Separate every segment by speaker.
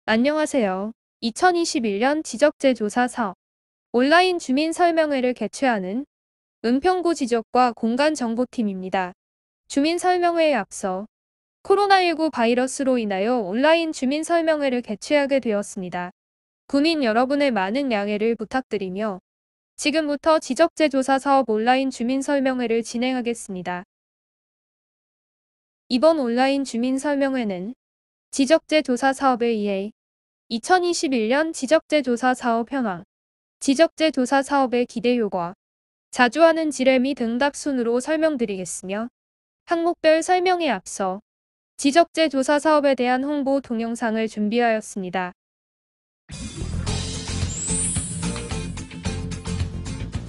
Speaker 1: 안녕하세요. 2021년 지적재 조사 사업 온라인 주민 설명회를 개최하는 은평구 지적과 공간정보팀입니다. 주민 설명회에 앞서 코로나19 바이러스로 인하여 온라인 주민 설명회를 개최하게 되었습니다. 구민 여러분의 많은 양해를 부탁드리며 지금부터 지적재 조사 사업 온라인 주민 설명회를 진행하겠습니다. 이번 온라인 주민 설명회는 지적재 조사 사업에 의해 2021년 지적재 조사 사업 현황, 지적재 조사 사업의 기대 효과, 자주 하는 지뢰 및 응답 순으로 설명드리겠으며 항목별 설명에 앞서 지적재 조사 사업에 대한 홍보 동영상을 준비하였습니다.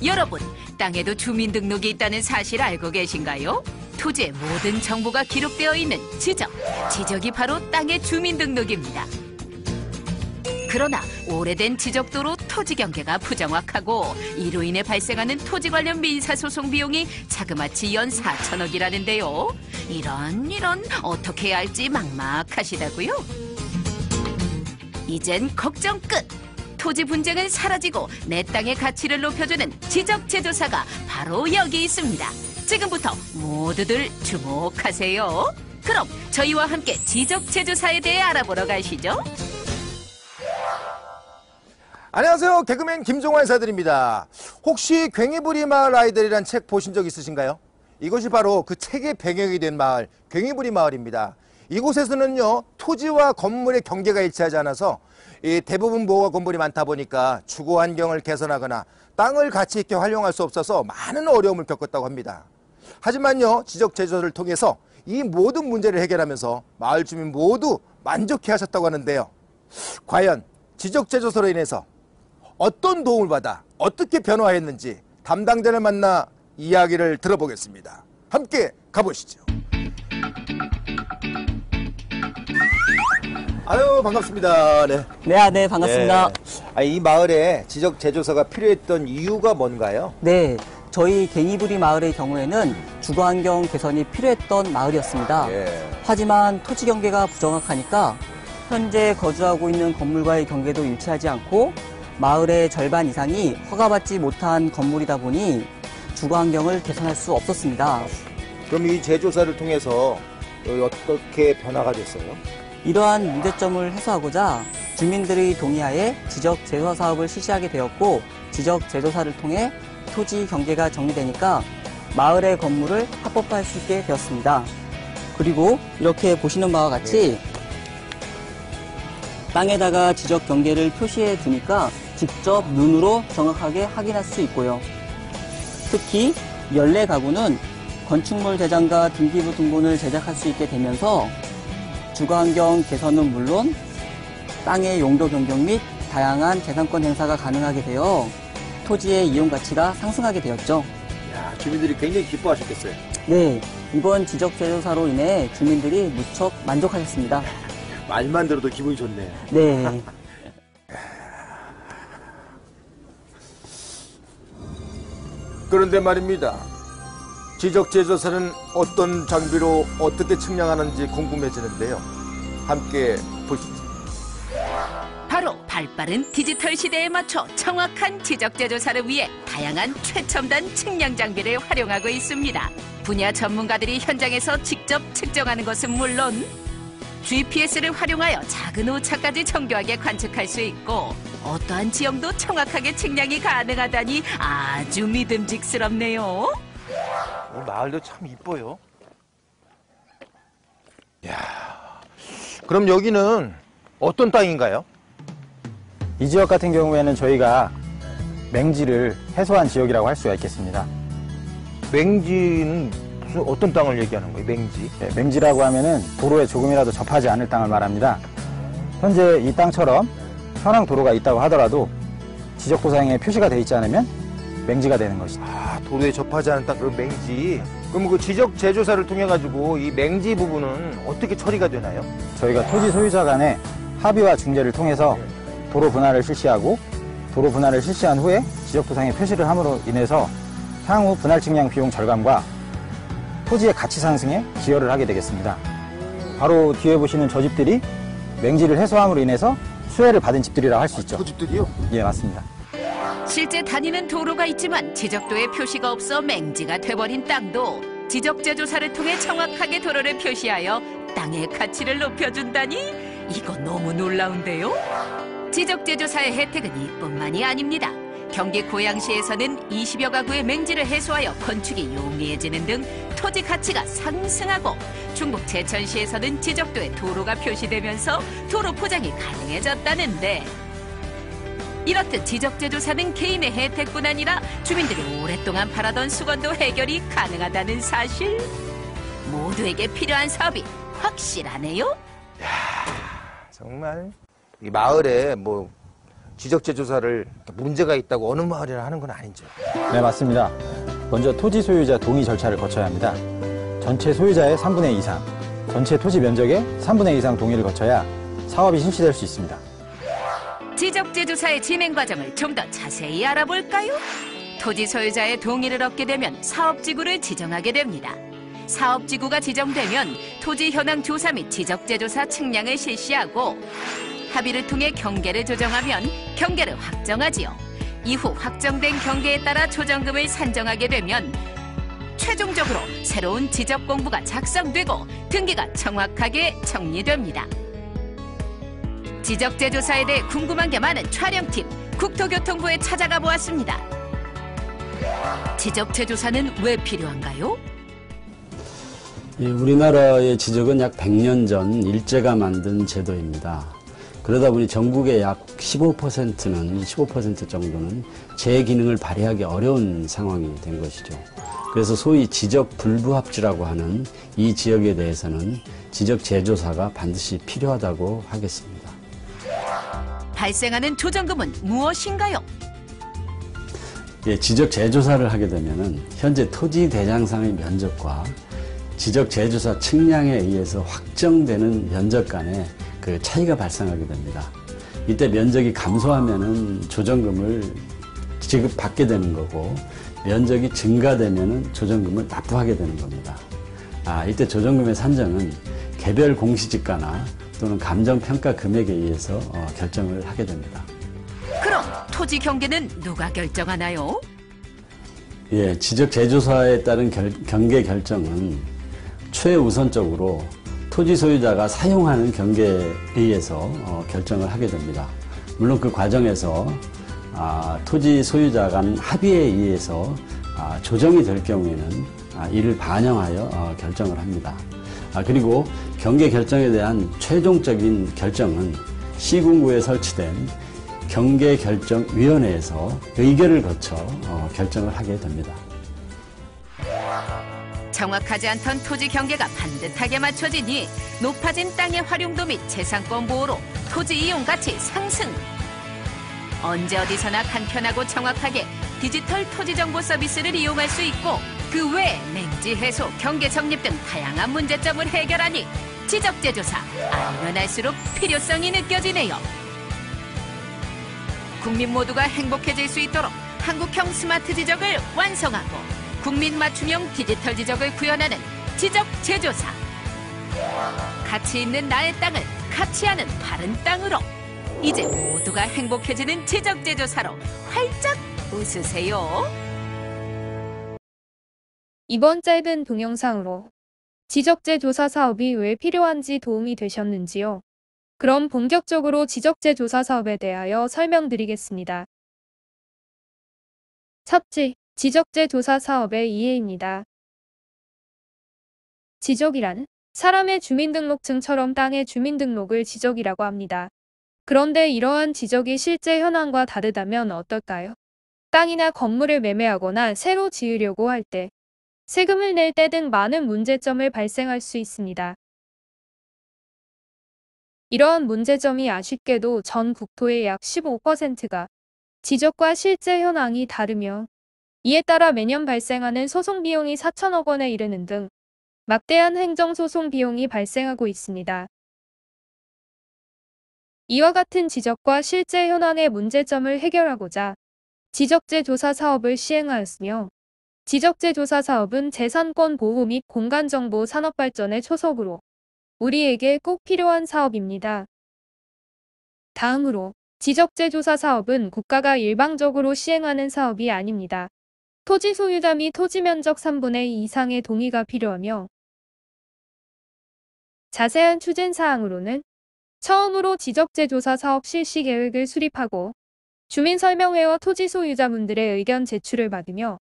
Speaker 2: 여러분, 땅에도 주민등록이 있다는 사실 알고 계신가요? 토지의 모든 정보가 기록되어 있는 지적이 바로 땅의 주민등록입니다. 그러나 오래된 지적도로 토지 경계가 부정확하고 이로 인해 발생하는 토지 관련 민사소송 비용이 자그마치 연 4천억이라는데요. 이런 어떻게 해야 할지 막막하시다고요? 이젠 걱정 끝! 토지 분쟁은 사라지고 내 땅의 가치를 높여주는 지적재조사가 바로 여기 있습니다. 지금부터 모두들 주목하세요. 그럼 저희와 함께 지적재조사에 대해 알아보러 가시죠.
Speaker 3: 안녕하세요. 개그맨 김종환 인사드립니다. 혹시 괭이부리 마을 아이들이란 책 보신 적 있으신가요? 이것이 바로 그 책의 배경이 된 마을, 괭이부리 마을입니다. 이곳에서는요, 토지와 건물의 경계가 일치하지 않아서 대부분 보호가 건물이 많다 보니까 주거 환경을 개선하거나 땅을 가치 있게 활용할 수 없어서 많은 어려움을 겪었다고 합니다. 하지만요, 지적재조사를 통해서 이 모든 문제를 해결하면서 마을 주민 모두 만족해 하셨다고 하는데요. 과연 지적재조사로 인해서 어떤 도움을 받아 어떻게 변화했는지 담당자를 만나 이야기를 들어보겠습니다. 함께 가보시죠. 아유, 반갑습니다. 네.
Speaker 4: 네, 반갑습니다.
Speaker 3: 이 마을에 지적재조사가 필요했던 이유가 뭔가요?
Speaker 4: 네, 저희 괭이부리 마을의 경우에는 주거환경 개선이 필요했던 마을이었습니다. 하지만 토지 경계가 부정확하니까 현재 거주하고 있는 건물과의 경계도 일치하지 않고 마을의 절반 이상이 허가받지 못한 건물이다 보니 주거환경을 개선할 수 없었습니다.
Speaker 3: 그럼 이 재조사를 통해서 어떻게 변화가 됐어요?
Speaker 4: 이러한 문제점을 해소하고자 주민들의 동의하에 지적재조사 사업을 실시하게 되었고, 지적재조사를 통해 토지 경계가 정리되니까 마을의 건물을 합법화할 수 있게 되었습니다. 그리고 이렇게 보시는 바와 같이 땅에다가 지적 경계를 표시해 두니까 직접 눈으로 정확하게 확인할 수 있고요. 특히 연례 가구는 건축물 대장과 등기부 등본을 제작할 수 있게 되면서 주거환경 개선은 물론 땅의 용도 변경 및 다양한 재산권 행사가 가능하게 되어 토지의 이용 가치가 상승하게 되었죠.
Speaker 3: 주민들이 굉장히 기뻐하셨겠어요.
Speaker 4: 네, 이번 지적재조사로 인해 주민들이 무척 만족하셨습니다.
Speaker 3: 말만 들어도 기분이 좋네요.
Speaker 4: 네.
Speaker 3: 그런데 말입니다. 지적재조사는 어떤 장비로 어떻게 측량하는지 궁금해지는데요. 함께 보시죠.
Speaker 2: 바로 발빠른 디지털 시대에 맞춰 정확한 지적재조사를 위해 다양한 최첨단 측량 장비를 활용하고 있습니다. 분야 전문가들이 현장에서 직접 측정하는 것은 물론 GPS를 활용하여 작은 오차까지 정교하게 관측할 수 있고 어떠한 지형도 정확하게 측량이 가능하다니 아주 믿음직스럽네요.
Speaker 3: 이 마을도 참 이뻐요. 그럼 여기는 어떤 땅인가요?
Speaker 5: 이 지역 같은 경우에는 저희가 맹지를 해소한 지역이라고 할 수가 있겠습니다.
Speaker 3: 맹지는 무슨 어떤 땅을 얘기하는 거예요? 맹지?
Speaker 5: 네, 맹지라고 하면은 도로에 조금이라도 접하지 않을 땅을 말합니다. 현재 이 땅처럼 현황 도로가 있다고 하더라도 지적도상에 표시가 되어 있지 않으면 맹지가 되는 것이죠.
Speaker 3: 도로에 접하지 않은 땅, 그럼 맹지. 그럼 그 지적재조사를 통해 가지고 이 맹지 부분은 어떻게 처리가 되나요?
Speaker 5: 저희가 토지 소유자 간의 합의와 중재를 통해서 도로 분할을 실시하고 도로 분할을 실시한 후에 지적도상에 표시를 함으로 인해서 향후 분할 측량 비용 절감과 토지의 가치 상승에 기여를 하게 되겠습니다. 바로 뒤에 보시는 저 집들이 맹지를 해소함으로 인해서 수혜를 받은 집들이라고 할 수 있죠.
Speaker 3: 그 집들이요?
Speaker 5: 예, 맞습니다.
Speaker 2: 실제 다니는 도로가 있지만 지적도에 표시가 없어 맹지가 돼버린 땅도 지적재 조사를 통해 정확하게 도로를 표시하여 땅의 가치를 높여준다니 이거 너무 놀라운데요? 지적재 조사의 혜택은 이뿐만이 아닙니다. 경기 고양시에서는 20여 가구의 맹지를 해소하여 건축이 용이해지는 등 토지 가치가 상승하고 충북 제천시에서는 지적도에 도로가 표시되면서 도로 포장이 가능해졌다는데 이렇듯 지적재 조사는 개인의 혜택뿐 아니라 주민들이 오랫동안 바라던 수건도 해결이 가능하다는 사실 모두에게 필요한 사업이 확실하네요.
Speaker 3: 정말 이 마을에 뭐 지적재 조사를 문제가 있다고 어느 마을이나 하는 건 아니죠.
Speaker 5: 네, 맞습니다. 먼저 토지 소유자 동의 절차를 거쳐야 합니다. 전체 소유자의 3분의 2 이상, 전체 토지 면적의 3분의 2 이상 동의를 거쳐야 사업이 실시될 수 있습니다.
Speaker 2: 지적재 조사의 진행 과정을 좀 더 자세히 알아볼까요? 토지 소유자의 동의를 얻게 되면 사업지구를 지정하게 됩니다. 사업지구가 지정되면 토지 현황 조사 및 지적재 조사 측량을 실시하고 합의를 통해 경계를 조정하면 경계를 확정하지요. 이후 확정된 경계에 따라 조정금을 산정하게 되면 최종적으로 새로운 지적 공부가 작성되고 등기가 정확하게 정리됩니다. 지적재 조사에 대해 궁금한 게 많은 촬영팀 국토교통부에 찾아가 보았습니다. 지적재 조사는 왜 필요한가요?
Speaker 6: 예, 우리나라의 지적은 약 100년 전 일제가 만든 제도입니다. 그러다 보니 전국의 약 15% 정도는 제 기능을 발휘하기 어려운 상황이 된 것이죠. 그래서 소위 지적 불부합지라고 하는 이 지역에 대해서는 지적 재조사가 반드시 필요하다고 하겠습니다.
Speaker 2: 발생하는 조정금은 무엇인가요?
Speaker 6: 예, 지적 재조사를 하게 되면은 현재 토지 대장상의 면적과 지적 재조사 측량에 의해서 확정되는 면적 간의 그 차이가 발생하게 됩니다. 이때 면적이 감소하면은 조정금을 지급받게 되는 거고 면적이 증가되면은 조정금을 납부하게 되는 겁니다. 이때 조정금의 산정은 개별 공시지가나 또는 감정평가 금액에 의해서 결정을 하게 됩니다.
Speaker 2: 그럼 토지 경계는 누가 결정하나요?
Speaker 6: 예, 지적 재조사에 따른 경계 결정은 최우선적으로 토지 소유자가 사용하는 경계에 의해서 결정을 하게 됩니다. 물론 그 과정에서 토지 소유자 간 합의에 의해서 조정이 될 경우에는 이를 반영하여 결정을 합니다. 그리고 경계 결정에 대한 최종적인 결정은 시군구에 설치된 경계결정위원회에서 의결을 거쳐 결정을 하게 됩니다.
Speaker 2: 정확하지 않던 토지 경계가 반듯하게 맞춰지니 높아진 땅의 활용도 및 재산권 보호로 토지 이용 가치 상승. 언제 어디서나 간편하고 정확하게 디지털 토지 정보 서비스를 이용할 수 있고 그 외에 맹지 해소, 경계 정립 등 다양한 문제점을 해결하니 지적재 조사 알면 알수록 필요성이 느껴지네요. 국민 모두가 행복해질 수 있도록 한국형 스마트 지적을 완성하고 국민 맞춤형 디지털 지적을 구현하는 지적 재조사. 가치 있는 나의 땅을 가치하는 바른 땅으로 이제 모두가 행복해지는 지적 재조사로 활짝 웃으세요.
Speaker 1: 이번 짧은 동영상으로 지적재 조사 사업이 왜 필요한지 도움이 되셨는지요? 그럼 본격적으로 지적재 조사 사업에 대하여 설명드리겠습니다. 첫째, 지적재 조사 사업의 이해입니다. 지적이란 사람의 주민등록증처럼 땅의 주민등록을 지적이라고 합니다. 그런데 이러한 지적이 실제 현황과 다르다면 어떨까요? 땅이나 건물을 매매하거나 새로 지으려고 할 때, 세금을 낼 때 등 많은 문제점을 발생할 수 있습니다. 이러한 문제점이 아쉽게도 전 국토의 약 15%가 지적과 실제 현황이 다르며 이에 따라 매년 발생하는 소송 비용이 4천억 원에 이르는 등 막대한 행정소송 비용이 발생하고 있습니다. 이와 같은 지적과 실제 현황의 문제점을 해결하고자 지적재 조사 사업을 시행하였으며 지적재 조사 사업은 재산권 보호 및 공간정보 산업 발전의 초석으로 우리에게 꼭 필요한 사업입니다. 다음으로 지적재조사 사업은 국가가 일방적으로 시행하는 사업이 아닙니다. 토지 소유자 및 토지 면적 3분의 2 이상의 동의가 필요하며 자세한 추진 사항으로는 처음으로 지적재조사 사업 실시 계획을 수립하고 주민설명회와 토지 소유자분들의 의견 제출을 받으며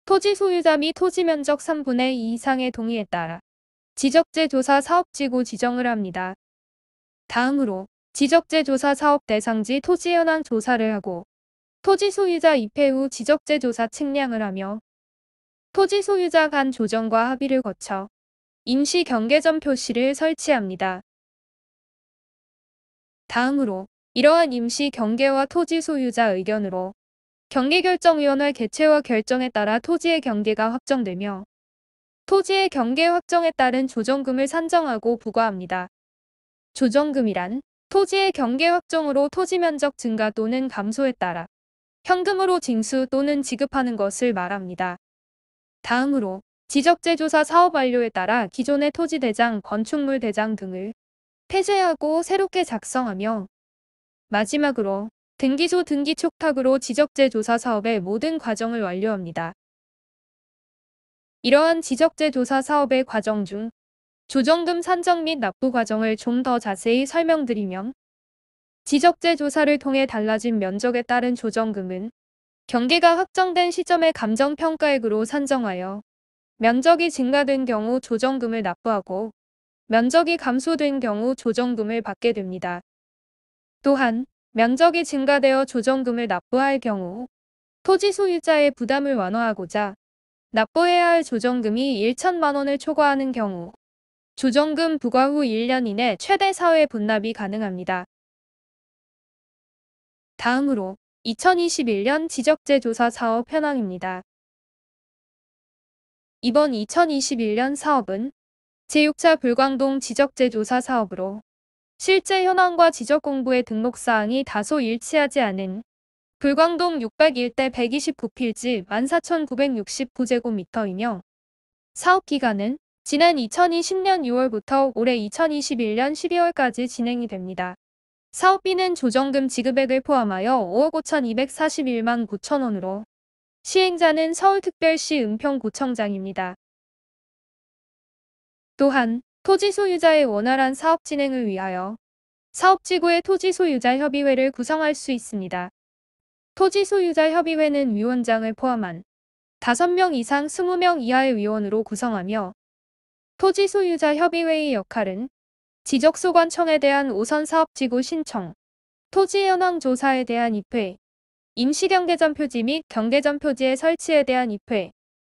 Speaker 1: 토지 소유자 및 토지 면적 3분의 2 이상의 동의에 따라 지적재조사 사업지구 지정을 합니다. 다음으로 지적재조사 사업 대상지 토지 현황 조사를 하고 토지 소유자 입회 후 지적재조사 측량을 하며 토지 소유자 간 조정과 합의를 거쳐 임시 경계점 표시를 설치합니다. 다음으로 이러한 임시 경계와 토지 소유자 의견으로 경계결정위원회 개최와 결정에 따라 토지의 경계가 확정되며 토지의 경계 확정에 따른 조정금을 산정하고 부과합니다. 조정금이란 토지의 경계 확정으로 토지 면적 증가 또는 감소에 따라 현금으로 징수 또는 지급하는 것을 말합니다. 다음으로 지적재조사 사업 완료에 따라 기존의 토지대장, 건축물대장 등을 폐쇄하고 새롭게 작성하며 마지막으로 등기소 등기 촉탁으로 지적재조사 사업의 모든 과정을 완료합니다. 이러한 지적재조사 사업의 과정 중 조정금 산정 및 납부 과정을 좀 더 자세히 설명드리면 지적재조사를 통해 달라진 면적에 따른 조정금은 경계가 확정된 시점의 감정평가액으로 산정하여 면적이 증가된 경우 조정금을 납부하고 면적이 감소된 경우 조정금을 받게 됩니다. 또한 면적이 증가되어 조정금을 납부할 경우 토지 소유자의 부담을 완화하고자 납부해야 할 조정금이 1천만 원을 초과하는 경우 조정금 부과 후 1년 이내 최대 4회 분납이 가능합니다. 다음으로 2021년 지적재조사 사업 현황입니다. 이번 2021년 사업은 제6차 불광동 지적재조사 사업으로 실제 현황과 지적공부의 등록사항이 다소 일치하지 않은 불광동 601대 129필지 14,969제곱미터이며 사업기간은 지난 2020년 6월부터 올해 2021년 12월까지 진행이 됩니다. 사업비는 조정금 지급액을 포함하여 5억 5,241만 9천 원으로 시행자는 서울특별시 은평구청장입니다. 또한 토지 소유자의 원활한 사업 진행을 위하여 사업지구의 토지 소유자 협의회를 구성할 수 있습니다. 토지 소유자 협의회는 위원장을 포함한 5명 이상 20명 이하의 위원으로 구성하며 토지 소유자 협의회의 역할은 지적소관청에 대한 오선 사업지구 신청, 토지 현황 조사에 대한 입회, 임시경계점 표지 및 경계점 표지의 설치에 대한 입회,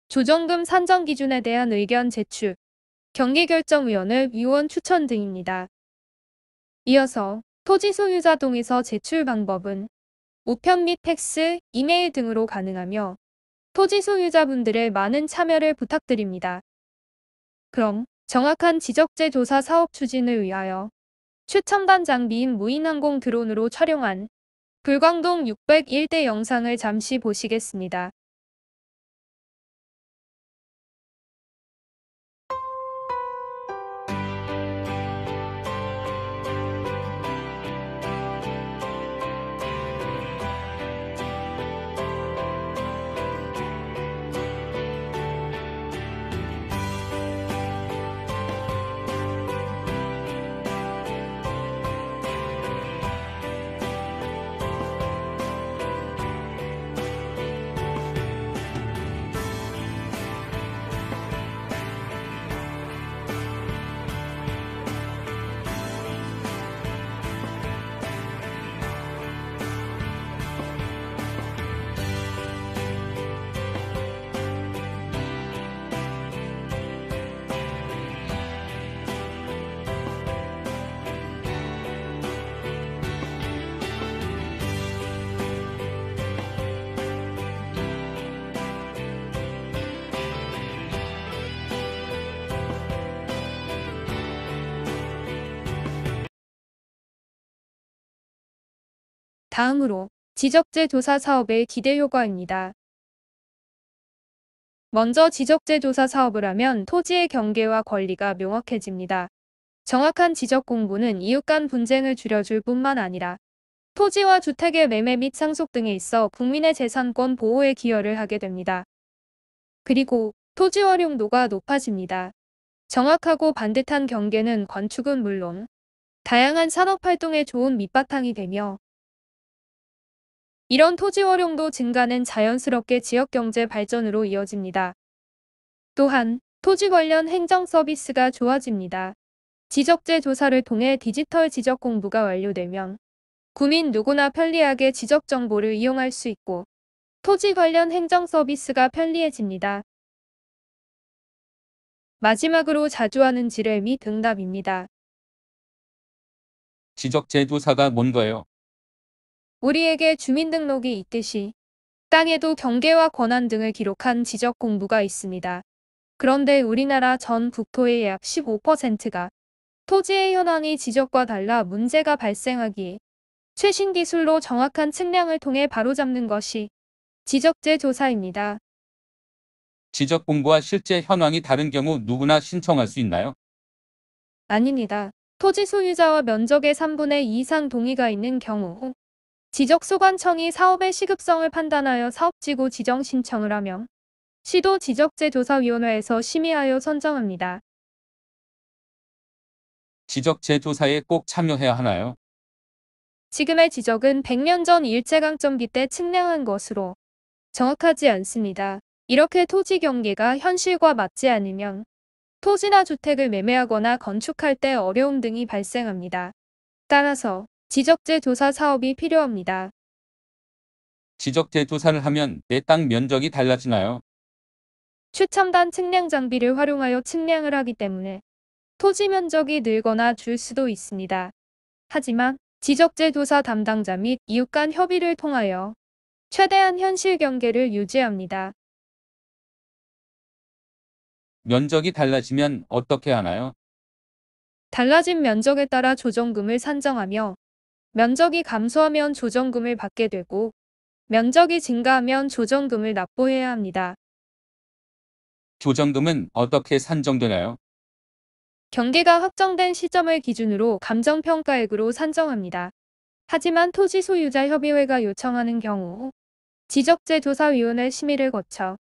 Speaker 1: 조정금 산정 기준에 대한 의견 제출, 경계결정위원회 위원 추천 등입니다. 이어서 토지 소유자 동의서 제출 방법은 우편 및 팩스, 이메일 등으로 가능하며 토지 소유자분들의 많은 참여를 부탁드립니다. 그럼 정확한 지적재조사 사업 추진을 위하여 최첨단 장비인 무인항공 드론으로 촬영한 불광동 601대 영상을 잠시 보시겠습니다. 다음으로 지적재조사 사업의 기대 효과입니다. 먼저 지적재조사 사업을 하면 토지의 경계와 권리가 명확해집니다. 정확한 지적 공부는 이웃 간 분쟁을 줄여줄 뿐만 아니라 토지와 주택의 매매 및 상속 등에 있어 국민의 재산권 보호에 기여를 하게 됩니다. 그리고 토지 활용도가 높아집니다. 정확하고 반듯한 경계는 건축은 물론 다양한 산업 활동에 좋은 밑바탕이 되며 이런 토지 활용도 증가는 자연스럽게 지역 경제 발전으로 이어집니다. 또한 토지 관련 행정 서비스가 좋아집니다. 지적재 조사를 통해 디지털 지적 공부가 완료되면 구민 누구나 편리하게 지적 정보를 이용할 수 있고 토지 관련 행정 서비스가 편리해집니다. 마지막으로 자주 하는 질의 및 응답입니다.
Speaker 7: 지적재조사가 뭔가요?
Speaker 1: 우리에게 주민등록이 있듯이 땅에도 경계와 권한 등을 기록한 지적 공부가 있습니다. 그런데 우리나라 전 국토의 약 15%가 토지의 현황이 지적과 달라 문제가 발생하기에 최신 기술로 정확한 측량을 통해 바로잡는 것이 지적재 조사입니다.
Speaker 7: 지적 공부와 실제 현황이 다른 경우 누구나 신청할 수 있나요?
Speaker 1: 아닙니다. 토지 소유자와 면적의 3분의 2 이상 동의가 있는 경우 지적소관청이 사업의 시급성을 판단하여 사업지구 지정 신청을 하면 시도 지적재조사위원회에서 심의하여 선정합니다.
Speaker 7: 지적재조사에 꼭 참여해야 하나요?
Speaker 1: 지금의 지적은 100년 전 일제강점기 때 측량한 것으로 정확하지 않습니다. 이렇게 토지 경계가 현실과 맞지 않으면 토지나 주택을 매매하거나 건축할 때 어려움 등이 발생합니다. 따라서 지적재 조사 사업이 필요합니다.
Speaker 7: 지적재조사를 하면 내 땅 면적이 달라지나요?
Speaker 1: 최첨단 측량 장비를 활용하여 측량을 하기 때문에 토지 면적이 늘거나 줄 수도 있습니다. 하지만 지적재 조사 담당자 및 이웃 간 협의를 통하여 최대한 현실 경계를 유지합니다.
Speaker 7: 면적이 달라지면 어떻게 하나요?
Speaker 1: 달라진 면적에 따라 조정금을 산정하며 면적이 감소하면 조정금을 받게 되고 면적이 증가하면 조정금을 납부해야 합니다.
Speaker 7: 조정금은 어떻게 산정되나요?
Speaker 1: 경계가 확정된 시점을 기준으로 감정평가액으로 산정합니다. 하지만 토지 소유자 협의회가 요청하는 경우 지적재조사위원회 심의를 거쳐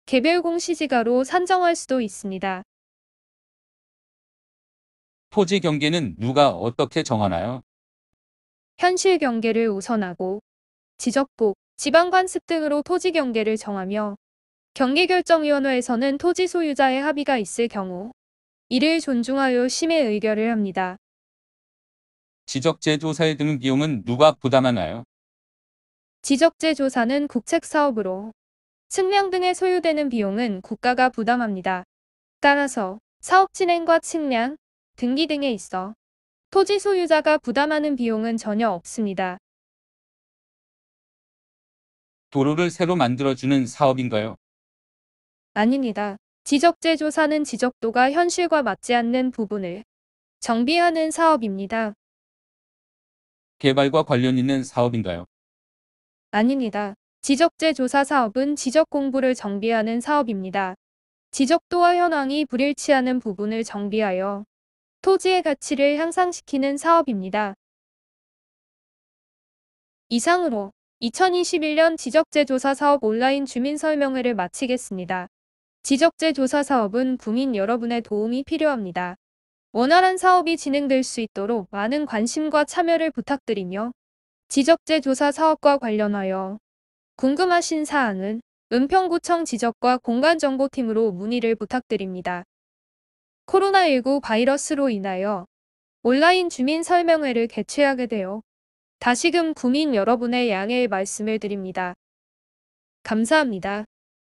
Speaker 1: 개별 공시지가로 산정할 수도 있습니다.
Speaker 7: 토지 경계는 누가 어떻게 정하나요?
Speaker 1: 현실 경계를 우선하고 지적국, 지방관습 등으로 토지 경계를 정하며 경계결정위원회에서는 토지 소유자의 합의가 있을 경우 이를 존중하여 심의 의결을 합니다.
Speaker 7: 지적재조사에 드는 비용은 누가 부담하나요?
Speaker 1: 지적재조사는 국책사업으로 측량 등에 소요되는 비용은 국가가 부담합니다. 따라서 사업 진행과 측량, 등기 등에 있어 토지 소유자가 부담하는 비용은 전혀 없습니다.
Speaker 7: 도로를 새로 만들어주는 사업인가요?
Speaker 1: 아닙니다. 지적재조사는 지적도가 현실과 맞지 않는 부분을 정비하는 사업입니다.
Speaker 7: 개발과 관련 있는 사업인가요?
Speaker 1: 아닙니다. 지적재조사 사업은 지적 공부를 정비하는 사업입니다. 지적도와 현황이 불일치하는 부분을 정비하여 토지의 가치를 향상시키는 사업입니다. 이상으로 2021년 지적재조사 사업 온라인 주민 설명회를 마치겠습니다. 지적재조사 사업은 국민 여러분의 도움이 필요합니다. 원활한 사업이 진행될 수 있도록 많은 관심과 참여를 부탁드리며 지적재조사 사업과 관련하여 궁금하신 사항은 은평구청 지적과 공간정보팀으로 문의를 부탁드립니다. 코로나19 바이러스로 인하여 온라인 주민 설명회를 개최하게 되어 다시금 국민 여러분의 양해의 말씀을 드립니다. 감사합니다.